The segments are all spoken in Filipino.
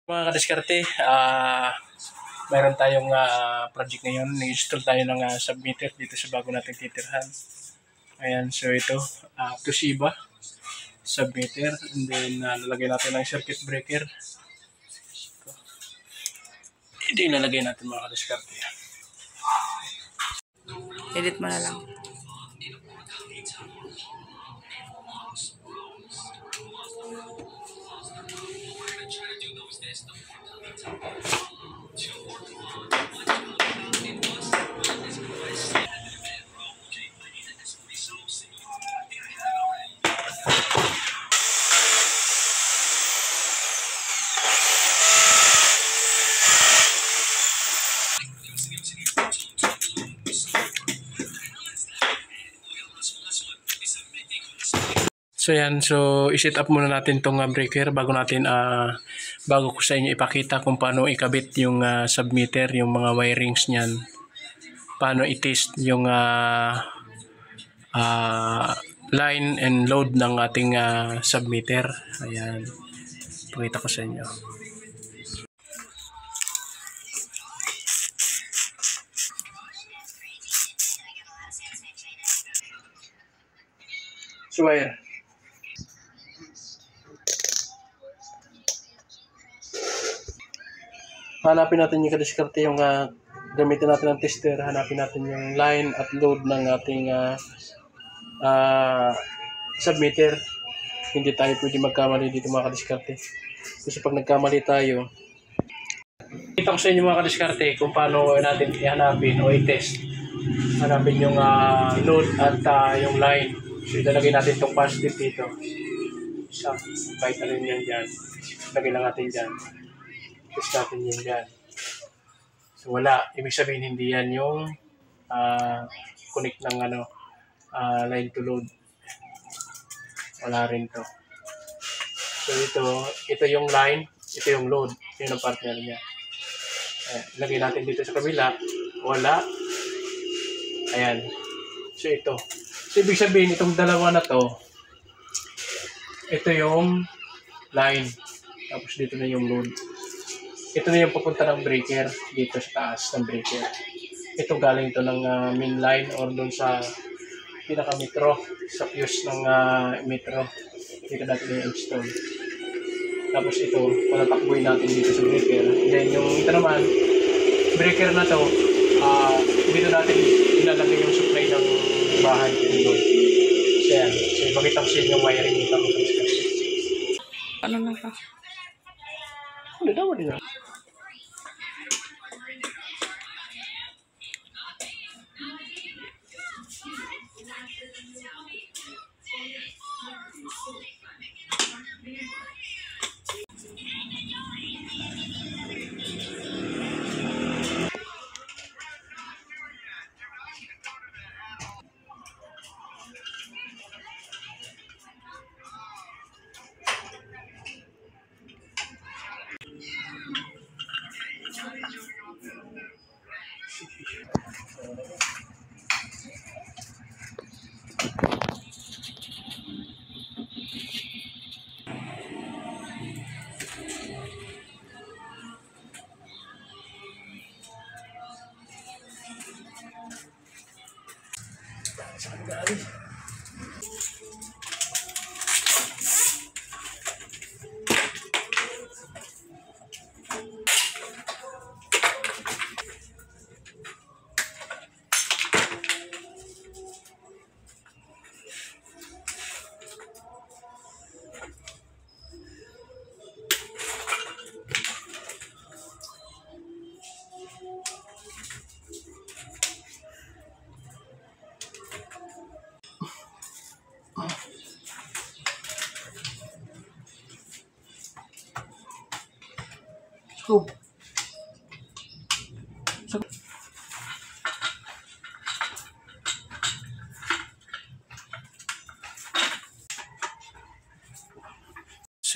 Mga kadiskarte, mayroon tayong project ngayon. Nag-install tayo ng submeter dito sa bago nating titirhan. Ayan, so ito, Toshiba submeter. And then, lalagay natin ng circuit breaker. Ito yung lalagay natin mga kadiskarte. Edit mo na lang. So yan, so i-set up muna natin tong breaker bago ko sa inyo ipakita kung paano ikabit yung submeter, yung mga wirings niyan. Paano i-test yung line and load ng ating submeter. Ayan, pakita ko sa inyo. So wire. Hanapin natin yung kadiskarte yung gamitin natin ng tester. Hanapin natin yung line at load ng ating submeter. Hindi tayo pwede magkamali dito mga kadiskarte. Kasi pag nagkamali tayo, kita ko sa inyo mga kadiskarte kung paano natin ihanapin o i-test. Hanapin yung load at yung line. So ilalagay natin itong positive dito. Isa, kahit alin yan dyan. Lagay lang natin dyan. Test natin yun dyan. So wala. Ibig sabihin hindi yan yung connect ng line to load. Wala rin to. So ito yung line, ito yung load. Yun ang partner niya. Lagay natin dito sa kabila. Wala. Ayan. So ito. So ibig sabihin itong dalawa na to, ito yung line. Tapos dito na yung load. Ito na yung papunta ng breaker dito sa taas ng breaker. Ito galing to ng main line or doon sa pinaka-metro, sa fuse ng metro. Dito natin i-install. Tapos ito, patatakbuhin natin dito sa breaker. Then yung ito naman, breaker na to, dito natin ilalagay yung supply ng bahay dito. So yan. So ipakita ko sa inyo yung wiring nito. Ano na ka? Ano daw din na? So,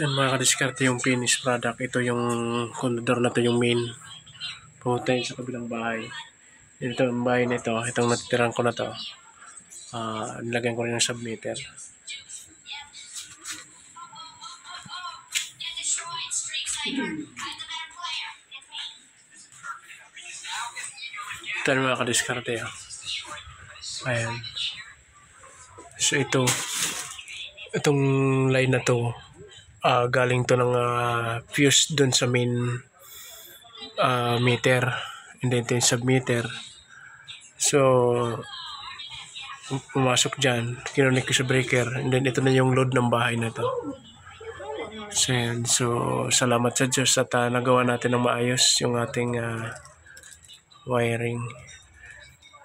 yan mga kadiskarte yung finished product. Ito yung conductor na to, yung main. Pumunta yun sa kabilang bahay. Ito yung bahay nito. Itong natitirang ko na to. Nilagyan ko rin ng submeter. Yan mga kadiskarte. Ayan. So itong line na to, galing to ng fuse dun sa main meter, and then ito yung submeter. So pumasok dyan, kinunik ko sa breaker, and then ito na yung load ng bahay na to. So, yan. So salamat sa Diyos at nagawa natin ng maayos yung ating wiring.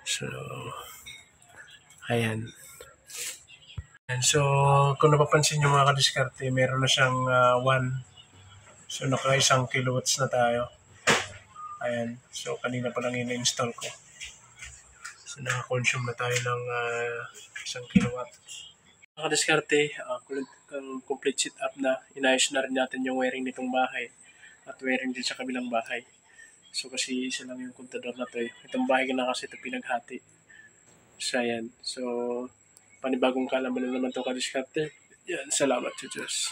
So ayan. And so kung napapansin nyo mga kadiskarte, meron na siyang 1. So naka 1 kilowatts na tayo. Ayan. So kanina pa lang in-install ko. So naka-consume na tayo ng 1 kilowatt. Mga kadiskarte, complete set up na. Inayos na rin natin yung wiring nitong bahay at wiring din sa kabilang bahay. So kasi isa lang yung kontador na to eh. Itong bahay na kasi ito pinaghati. So ayan. So panibagong kalaman na naman to kadiskarte. Yan, salamat sa Diyos.